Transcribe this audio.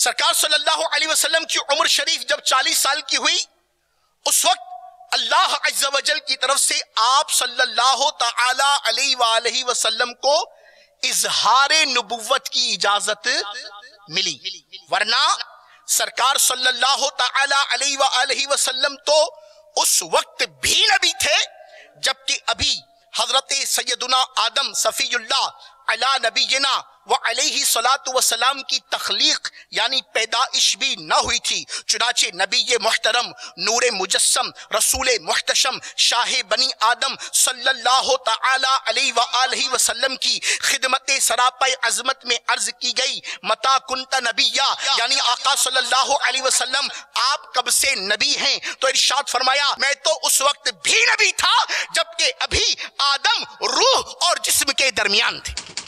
सरकार सल्लल्लाहु अलैहि वसल्लम की उम्र शरीफ जब 40 साल की हुई, उस वक्त अल्लाह अज़्ज़ व जल की तरफ से आप सल्लल्लाहु तआला अलैहि वसल्लम को इजहारे नबुव्वत की इजाजत मिली, वरना सरकार सल्लल्लाहु तआला अलैहि वसल्लम तो उस वक्त भी नबी थे जबकि अभी हजरत सैयदुना आदम सफीउल्लाह अला नबीना व अलैहि सलातु व सलाम की तख्लीक यानी पैदाइश भी न हुई थी। चुनाचे नबी मुहतरम नूरे मुजस्सम रसूले मुहतशम शाह बनी आदम सल्लल्लाहु तआला अलैहि वसल्लम की खिदमत सरापाए अजमत में अर्ज की गई, मता कुंता नबिया, यानी आका सल्लल्लाहु अलैहि वसल्लम आप कब से नबी हैं? तो इरशाद फरमाया, मैं तो उस वक्त भी नबी था जबकि अभी आदम रूह और जिस्म के दरमियान थे।